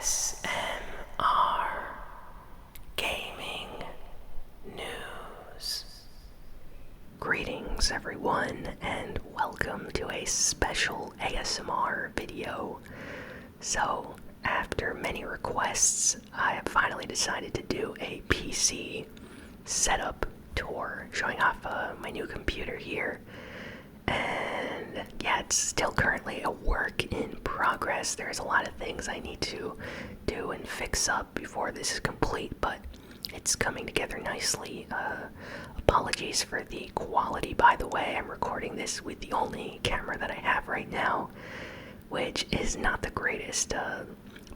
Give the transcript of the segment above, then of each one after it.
ASMR Gaming News. Greetings everyone and welcome to a special ASMR video. So, after many requests, I have finally decided to do a PC setup tour showing off my new computer here. And yeah, it's still currently a work in progress. There's a lot of things I need to do and fix up before this is complete, but it's coming together nicely. Apologies for the quality, by the way. I'm recording this with the only camera that I have right now, which is not the greatest,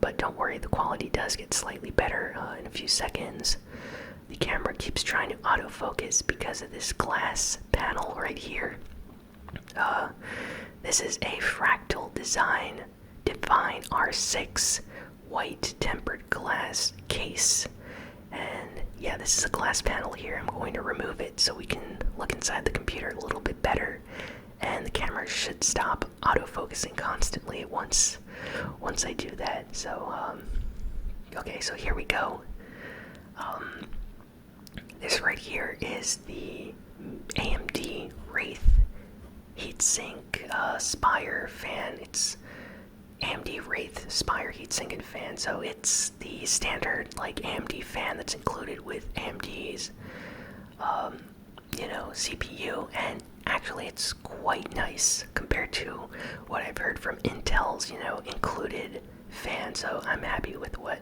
but don't worry, the quality does get slightly better in a few seconds. The camera keeps trying to autofocus because of this glass panel right here. This is a fractal design Divine R6 white tempered glass case, and yeah, this is a glass panel here. I'm going to remove it so we can look inside the computer a little bit better, and the camera should stop autofocusing constantly once I do that. So okay, so here we go. This right here is the AMD Wraith heatsink Spire fan. It's AMD Wraith Spire heatsink and fan, so it's the standard like AMD fan that's included with AMD's CPU, and actually it's quite nice compared to what I've heard from Intel's included fan. So I'm happy with what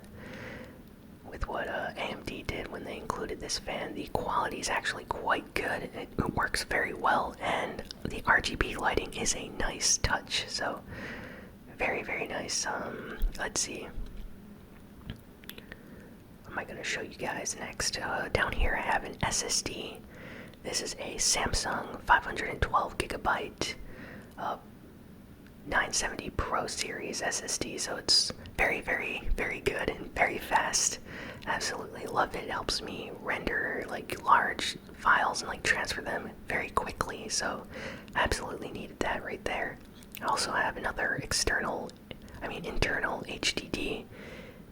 AMD did when they included this fan. The quality is actually quite good. It works very well, and the RGB lighting is a nice touch. So very, very nice. Let's see. What am I going to show you guys next? Down here I have an SSD. This is a Samsung 512 gigabyte 970 Pro Series SSD, so it's very, very, very good and very fast. Absolutely love it. It helps me render like large files and like transfer them very quickly, so absolutely needed that right there. I also have another internal HDD.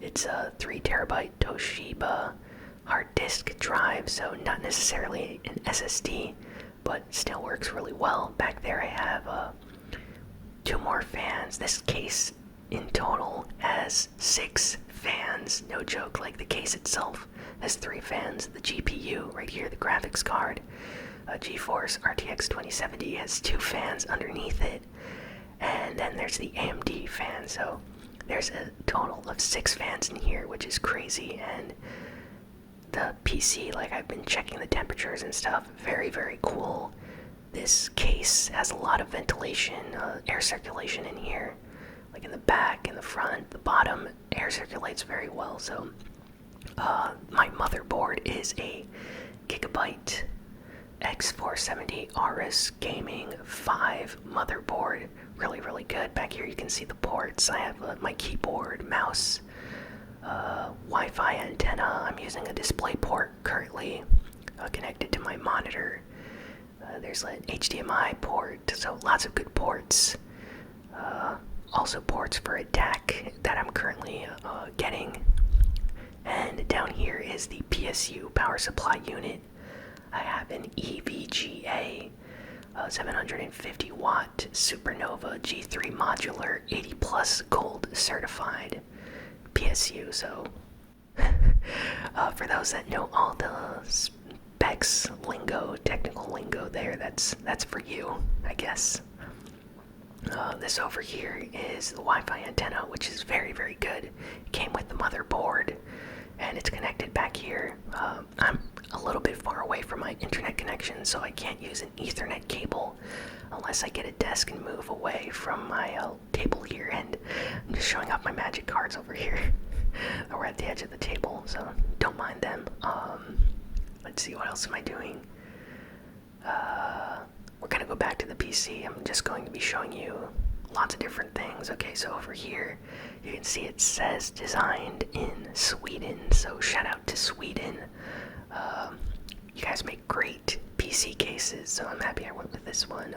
It's a 3 terabyte Toshiba hard disk drive, so not necessarily an SSD, but still works really well. Back there I have 2 more fans. This case in total has 6 fans, no joke. Like, the case itself has 3 fans. The GPU right here, the graphics card, GeForce RTX 2070, has 2 fans underneath it, and then there's the AMD fan. So there's a total of 6 fans in here, which is crazy. And the PC, like, I've been checking the temperatures and stuff, very, very cool. This case has a lot of ventilation, air circulation in here, like in the back, in the front, the bottom. Air circulates very well. So my motherboard is a Gigabyte X470 RYZEN 5 motherboard. Really, really good. Back here you can see the ports. I have my keyboard, mouse, Wi-Fi antenna. I'm using a display port currently connected to my monitor. There's an HDMI port, so lots of good ports. Also ports for a DAC that I'm currently getting. And down here is the Psu Power Supply unit. I have an EVGA 750 watt Supernova G3 modular 80 plus gold certified PSU. So for those that know all the specs lingo, technical lingo there, that's for you, I guess. This over here is the Wi-Fi antenna, which is very, very good. It came with the motherboard, and it's connected back here. I'm a little bit far away from my internet connection, so I can't use an Ethernet cable unless I get a desk and move away from my table here. And I'm just showing off my magic cards over here. We're at the edge of the table, so don't mind them. Let's see, what else am I doing? We're gonna go back to the PC. I'm just going to be showing you lots of different things. Okay, so over here, you can see it says designed in Sweden, so shout out to Sweden. You guys make great PC cases, so I'm happy I went with this one.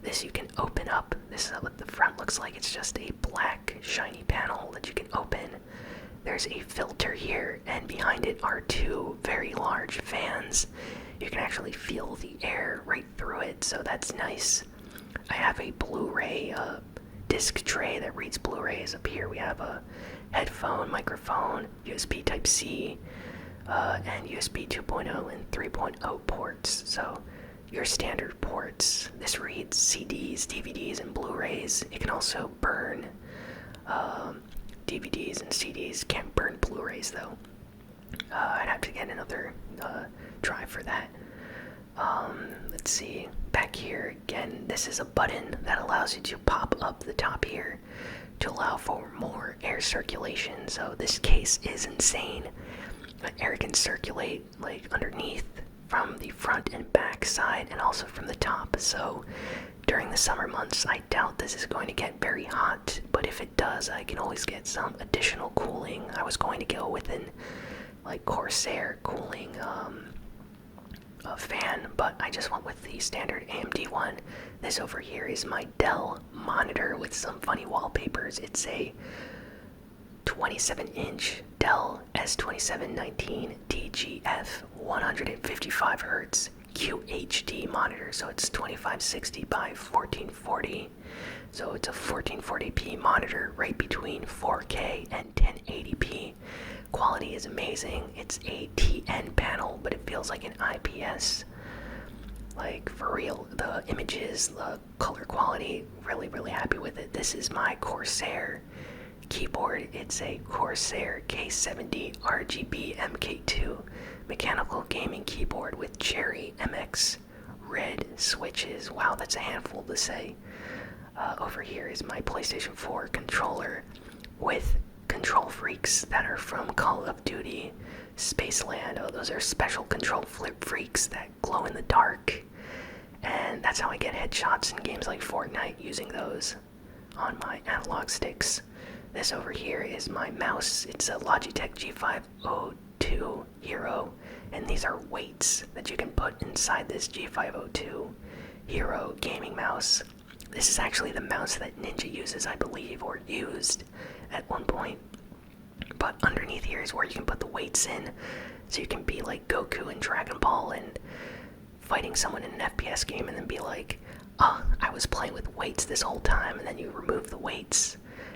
This you can open up. This is what the front looks like. It's just a black shiny panel that you can open, there's a filter here, and behind it are two very large fans. You can actually feel the air right through it, so that's nice. I have a Blu-ray disc tray that reads Blu-rays. Up here we have a headphone, microphone, USB Type-C, and USB 2.0 and 3.0 ports. So your standard ports. This reads CDs, DVDs, and Blu-rays. It can also burn DVDs and CDs. Can't burn Blu-rays though. I'd have to get another drive for that. Let's see. Back here again, this is a button that allows you to pop up the top here to allow for more air circulation. So this case is insane. Air can circulate like underneath, from the front and back side, and also from the top. So during the summer months, I doubt this is going to get very hot, but if it does, I can always get some additional cooling. I was going to go with an like Corsair cooling fan, but I just went with the standard AMD one. This over here is my Dell monitor with some funny wallpapers. It's a 27-inch Dell S2719 DGF 155Hz QHD monitor, so it's 2560 by 1440. So it's a 1440p monitor right between 4K and 1080p. Quality is amazing. It's a TN panel, but it feels like an IPS. Like, for real, the images, the color quality, really happy with it. This is my Corsair keyboard. It's a Corsair K70 RGB MK2 mechanical gaming keyboard with Cherry MX red switches. Wow, that's a handful to say. Over here is my PlayStation 4 controller with control freaks that are from Call of Duty Spaceland. Oh, those are special control flip freaks that glow in the dark. And that's how I get headshots in games like Fortnite, using those on my analog sticks. This over here is my mouse. It's a Logitech G502 Hero, and these are weights that you can put inside this G502 Hero gaming mouse. This is actually the mouse that Ninja uses, I believe, or used at one point. But underneath here is where you can put the weights in, so you can be like Goku in Dragon Ball and fighting someone in an FPS game and then be like, oh, I was playing with weights this whole time, and then you remove the weights,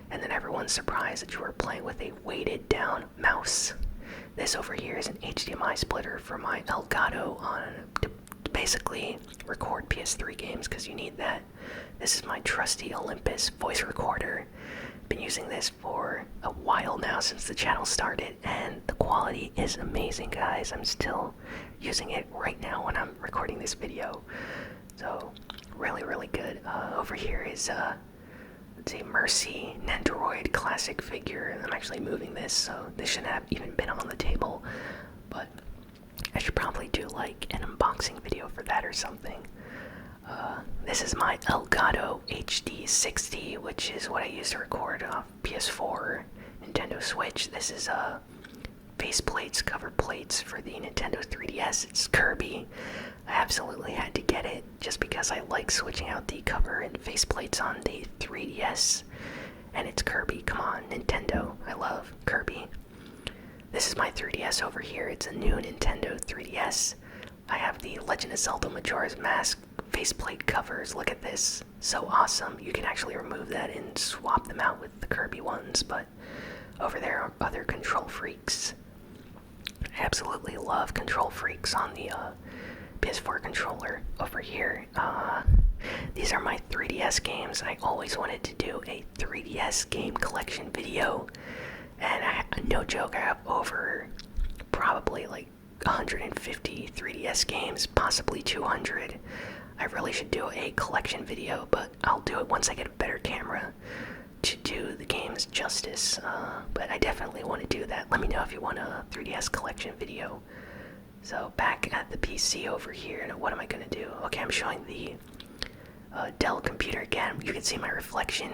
and then everyone's surprised that you were playing with a weighted down mouse. This over here is an HDMI splitter for my Elgato to basically record PS3 games, because you need that. This is my trusty Olympus voice recorder. Been using this for a while now, since the channel started, and the quality is amazing, guys. I'm still using it right now when I'm recording this video, so really good. Over here is let's see, Mercy Nendoroid classic figure. I'm actually moving this, so this shouldn't have even been on the table, but I should probably do like an unboxing video for that or something. This is my Elgato Hd60, which is what I use to record off PS4, Nintendo Switch. This is face plates, cover plates for the Nintendo 3DS. It's Kirby. I absolutely had to get it just because I like switching out the cover and face plates on the 3DS. And it's Kirby. Come on, Nintendo. I love Kirby. This is my 3DS over here. It's a new Nintendo 3DS. I have the Legend of Zelda Majora's Mask faceplate covers. Look at this. So awesome. You can actually remove that and swap them out with the Kirby ones, but over there are other control freaks. I absolutely love control freaks on the PS4 controller. Over here, these are my 3DS games. I always wanted to do a 3DS game collection video, and no joke, I have over probably like 150 3DS games, possibly 200. I really should do a collection video, but I'll do it once I get a better camera to do the games justice. But I definitely want to do that. Let me know if you want a 3DS collection video. So back at the PC over here, and what am I going to do? Okay, I'm showing the Dell computer again. You can see my reflection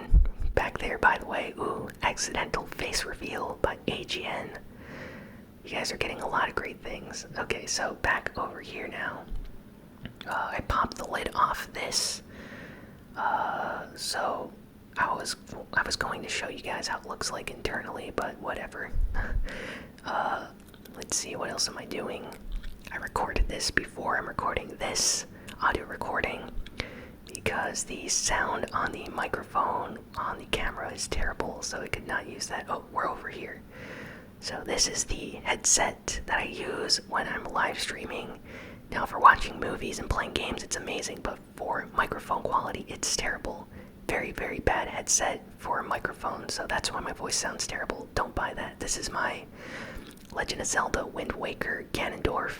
back there, by the way. Ooh, accidental face reveal by AGN. You guys are getting a lot of great things. Okay, so back over here now. I popped the lid off this. So I was going to show you guys how it looks like internally, but whatever. Let's see, what else am I doing? I recorded this before I'm recording this audio recording because the sound on the microphone on the camera is terrible, so I could not use that. Oh, we're over here. So this is the headset that I use when I'm live streaming. Now for watching movies and playing games, it's amazing, but for microphone quality, it's terrible. Very, very bad headset for a microphone, so that's why my voice sounds terrible. Don't buy that. This is my Legend of Zelda Wind Waker Ganondorf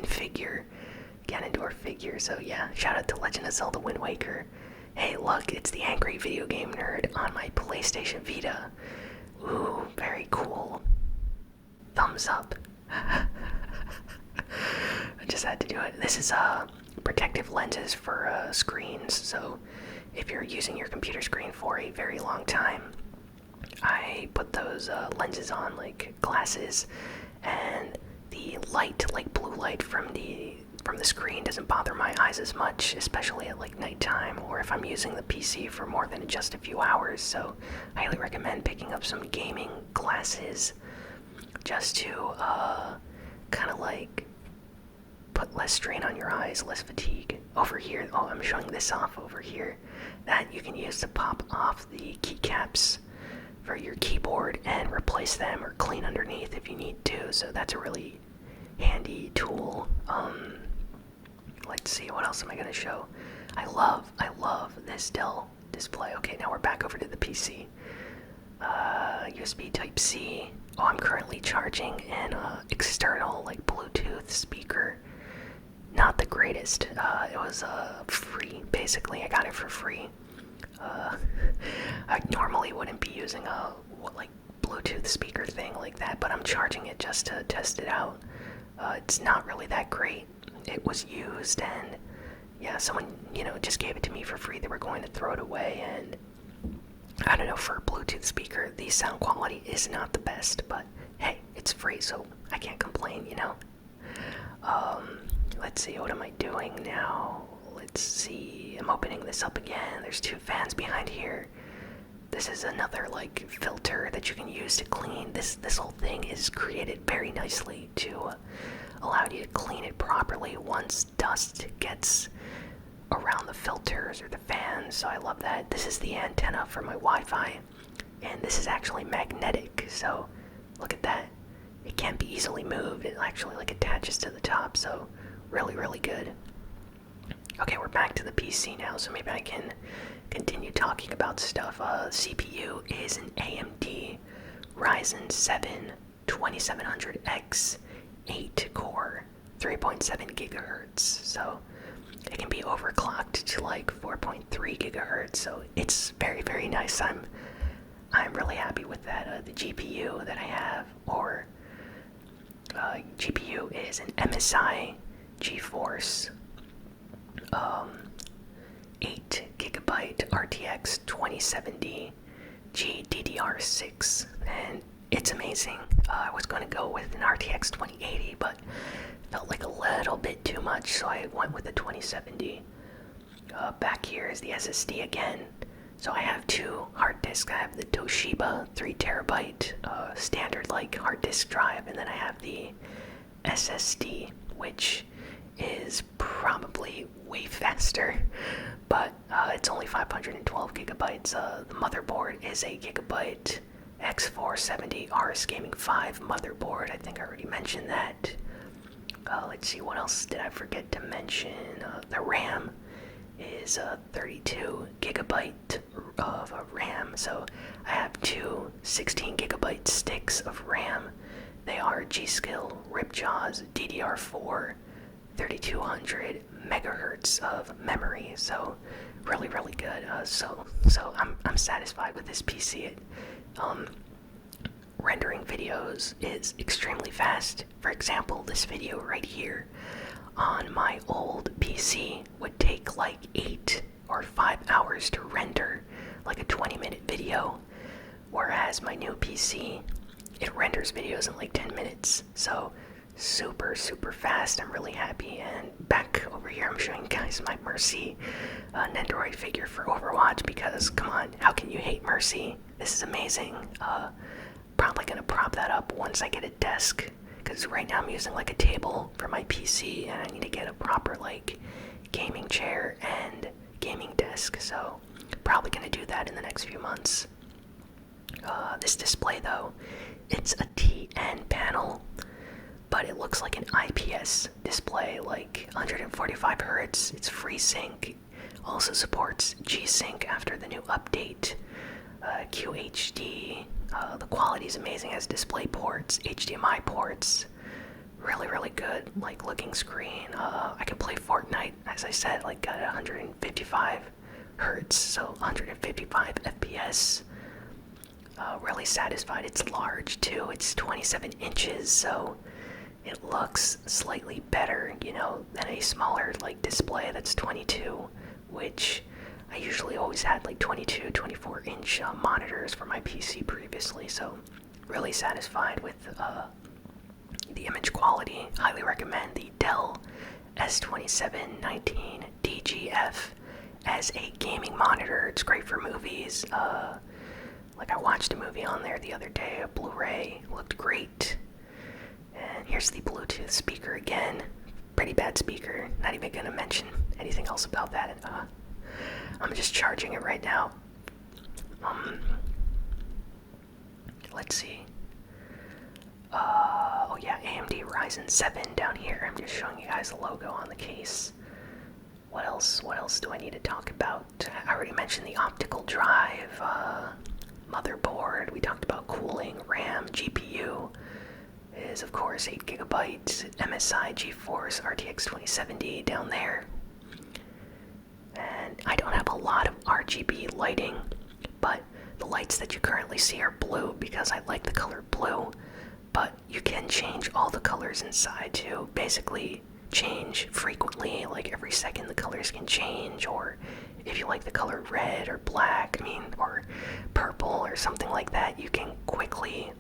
figure. So yeah, shout out to Legend of Zelda Wind Waker. Hey, look, it's the angry video game nerd on my PlayStation Vita. Ooh, very cool. Thumbs up. I just had to do it. This is protective lenses for screens, so if you're using your computer screen for a very long time, I put those lenses on, like glasses, and the light, like blue light from the screen, doesn't bother my eyes as much, especially at like nighttime or if I'm using the PC for more than just a few hours. So I highly recommend picking up some gaming glasses just to kind of like put less strain on your eyes, less fatigue. Over here, oh, I'm showing this off over here, that you can use to pop off the keycaps for your keyboard and replace them or clean underneath if you need to. So that's a really handy tool. Let's see, what else am I gonna show? I love this Dell display. Okay, now we're back over to the PC. USB Type-C. Oh, I'm currently charging an external, like, Bluetooth speaker. Not the greatest. It was free, basically. I got it for free. I normally wouldn't be using a, like, Bluetooth speaker thing like that, but I'm charging it just to test it out. It's not really that great. It was used, and yeah, someone, just gave it to me for free. They were going to throw it away, and I don't know, for a Bluetooth speaker, the sound quality is not the best, but hey, it's free, so I can't complain, Let's see, what am I doing now? Let's see, I'm opening this up again. There's two fans behind here. This is another, like, filter that you can use to clean. This whole thing is created very nicely to allow you to clean it properly once dust gets around the filters or the fans, so I love that. This is the antenna for my Wi-Fi, and this is actually magnetic, so look at that. It can't be easily moved. It actually, like, attaches to the top, so really, really good. Okay, we're back to the PC now, so maybe I can continue talking about stuff. CPU is an AMD Ryzen 7 2700X 8-core 3.7 gigahertz, so it can be overclocked to like 4.3 gigahertz, so it's very, very nice. I'm really happy with that. The GPU that I have, or GPU, is an MSI GeForce 8GB RTX 2070 GDDR6, and it's amazing. I was going to go with an RTX 2080, but felt like a little bit too much, so I went with the 2070. Back here is the SSD again. So I have two hard disks. I have the Toshiba 3TB standard, like, hard disk drive, and then I have the SSD, which is probably way faster, but it's only 512 gigabytes. The motherboard is a Gigabyte X470 RYZEN 5 motherboard. I think I already mentioned that. Let's see, what else did I forget to mention? The RAM is 32 gigabyte of RAM, so I have two 16 gigabyte sticks of RAM. They are G.Skill Ripjaws DDR4 3200 megahertz of memory, so really, really good. So I'm satisfied with this PC. Rendering videos is extremely fast. For example, this video right here on my old PC would take like 8 or 5 hours to render, like a 20-minute video, whereas my new PC, it renders videos in like 10 minutes. So super fast. I'm really happy. And back over here, I'm showing you guys my Mercy Nendoroid figure for Overwatch, because come on, how can you hate Mercy? This is amazing. Probably gonna prop that up once I get a desk, because right now I'm using like a table for my PC, and I need to get a proper like gaming chair and gaming desk, so probably gonna do that in the next few months. This display though, it's a TN panel, but it looks like an IPS display, like 145 hertz. It's FreeSync, also supports G.Sync after the new update. QHD, the quality is amazing, has display ports, HDMI ports, really good, like looking screen. I can play Fortnite, as I said, like at 155 hertz, so 155 FPS. Really satisfied. It's large too, it's 27 inches, so it looks slightly better, you know, than a smaller like display that's 22, which I usually always had like 22, 24-inch monitors for my PC previously, so really satisfied with the image quality. Highly recommend the Dell S2719 DGF as a gaming monitor. It's great for movies. Like I watched a movie on there the other day, a Blu-ray, looked great. And here's the Bluetooth speaker again. Pretty bad speaker, not even gonna mention anything else about that. I'm just charging it right now. Let's see. Oh yeah, AMD Ryzen 7 down here. I'm just showing you guys the logo on the case. What else do I need to talk about? I already mentioned the optical drive, motherboard. We talked about cooling, RAM, GPU. Is of course 8 gigabytes, MSI GeForce RTX 2070 down there. And I don't have a lot of RGB lighting, but the lights that you currently see are blue because I like the color blue. But you can change all the colors inside to basically change frequently, like every second the colors can change, or if you like the color red or black, or purple or something like that, you can quickly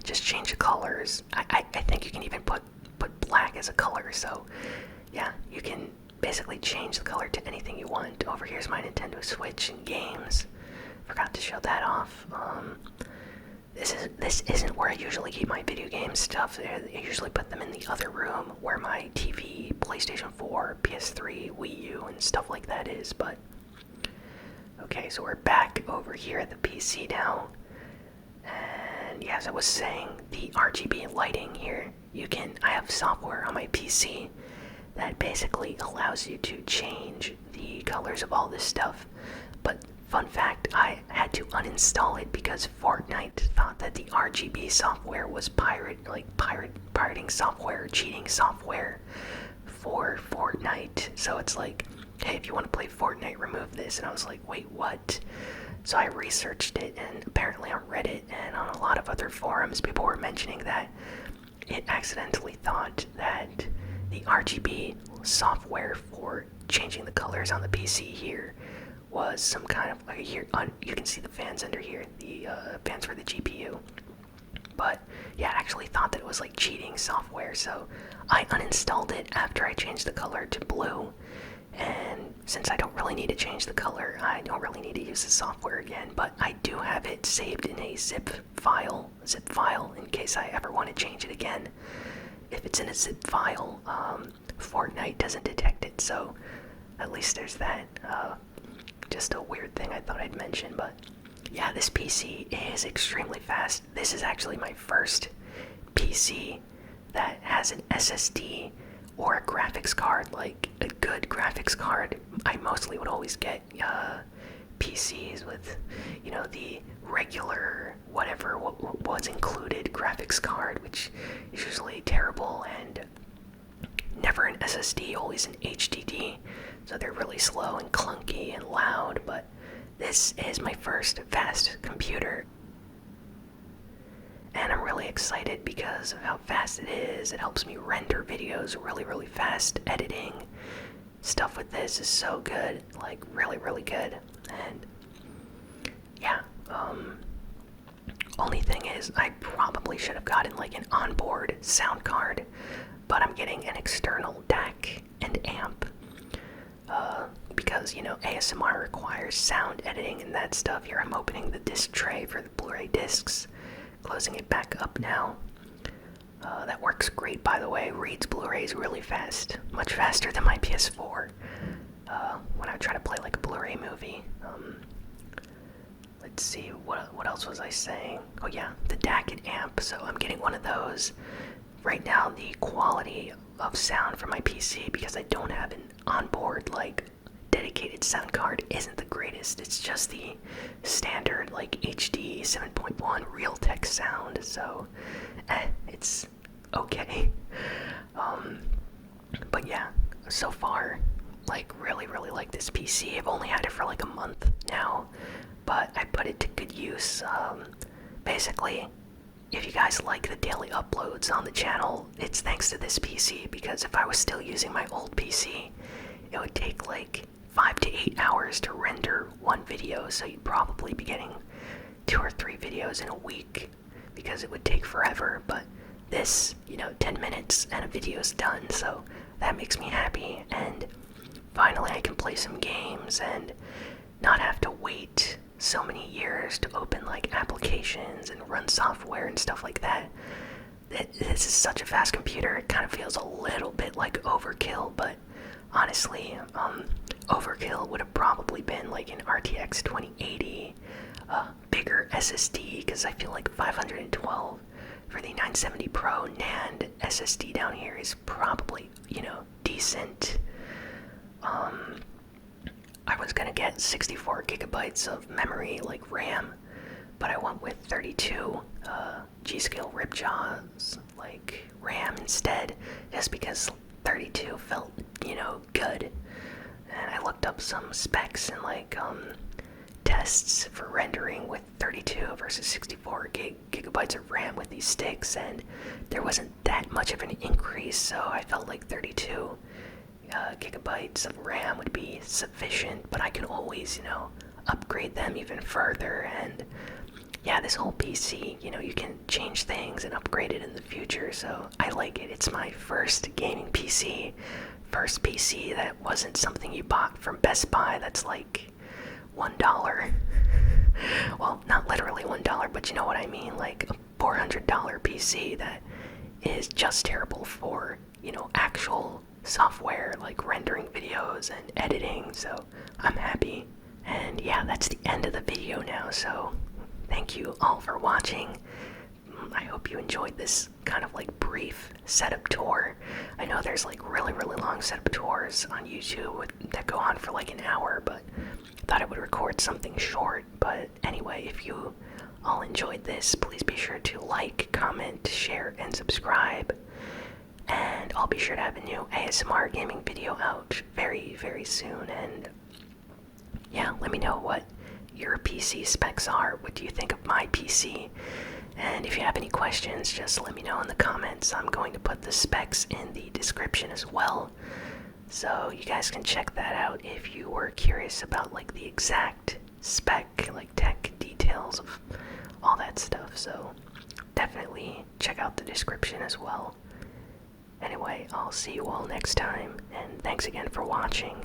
just change the colors. I think you can even put black as a color, so yeah, you can basically change the color to anything you want. Over here's my Nintendo Switch and games. Forgot to show that off. This isn't where I usually keep my video game stuff. I usually put them in the other room where my TV, PlayStation 4, PS3, Wii U, and stuff like that is, but okay, so we're back over here at the PC now. And yeah, as I was saying, the RGB lighting here, I have software on my PC that basically allows you to change the colors of all this stuff. But fun fact, I had to uninstall it because Fortnite thought that the RGB software was pirating software, cheating software for Fortnite. So it's like, hey, if you want to play Fortnite, remove this. And I was like, wait, what? So I researched it, and apparently on Reddit and on a lot of other forums, people were mentioning that it accidentally thought that the RGB software for changing the colors on the PC here was some kind of, like, here you can see the fans under here, the fans for the GPU. But yeah, I actually thought that it was like cheating software, so I uninstalled it after I changed the color to blue. And since I don't really need to change the color, I don't really need to use the software again, but I do have it saved in a zip file in case I ever want to change it again. If it's in a zip file, Fortnite doesn't detect it, so at least there's that. Just a weird thing I thought I'd mention, but yeah, this PC is extremely fast. This is actually my first PC that has an SSD or a graphics card, like a good graphics card. I mostly would always get PCs with, the regular whatever was included graphics card, which is usually terrible, and never an SSD, always an HDD. So they're really slow and clunky and loud, but this is my first fast computer. And I'm really excited because of how fast it is. It helps me render videos really fast. Editing stuff with this is so good, like really good. And yeah, only thing is, I probably should have gotten like an onboard sound card, but I'm getting an external DAC and amp. Because, you know, ASMR requires sound editing and that stuff. Here I'm opening the disc tray for the Blu-ray discs, closing it back up now. That works great, by the way. Reads Blu-rays really fast, much faster than my PS4. When I try to play like a Blu-ray movie. Let's see, what else was I saying? Oh yeah, the DAC and amp. So I'm getting one of those. Right now, the quality of sound for my PC, because I don't have an onboard like dedicated sound card, isn't the greatest. It's just the standard like HD 7.1 Realtek sound, so it's okay. But yeah, so far, like really like this PC. I've only had it for like a month now, but I put it to good use. Basically, if you guys like the daily uploads on the channel, it's thanks to this PC, because if I was still using my old PC, it would take like 5 to 8 hours to render one video, so you'd probably be getting 2 or 3 videos in a week, because it would take forever. But this, you know, 10 minutes and a video's done, so that makes me happy, and finally I can play some games and not have to wait so many years to open like applications and run software and stuff like that. This is such a fast computer, it kind of feels a little bit like overkill, but honestly, overkill would have probably been like an RTX 2080, bigger SSD, because I feel like 512 for the 970 Pro NAND SSD down here is probably, you know, decent. I was gonna get 64 gigabytes of memory, like RAM, but I went with 32 G.Skill Ripjaws, like RAM instead, just because 32 felt, you know, good. And I looked up some specs and like tests for rendering with 32 versus 64 gigabytes of RAM with these sticks, and there wasn't that much of an increase, so I felt like 32 gigabytes of RAM would be sufficient, but I can always, you know, upgrade them even further. And yeah, this whole PC, you know, you can change things and upgrade it in the future, so I like it. It's my first gaming PC, first PC that wasn't something you bought from Best Buy that's like $1. Well, not literally $1, but you know what I mean, like a $400 PC that is just terrible for, you know, actual software like rendering videos and editing, so I'm happy. And yeah, that's the end of the video now, so thank you all for watching. I hope you enjoyed this kind of like brief setup tour. I know there's like really long setup tours on YouTube that go on for like an hour, but I thought I would record something short. But anyway, if you all enjoyed this, please be sure to like, comment, share, and subscribe. And I'll be sure to have a new ASMR gaming video out very soon. And yeah, let me know what your PC specs are. What do you think of my PC? And if you have any questions, just let me know in the comments. I'm going to put the specs in the description as well, so you guys can check that out if you were curious about like the exact spec, like tech details of all that stuff. So definitely check out the description as well. Anyway, I'll see you all next time, and thanks again for watching.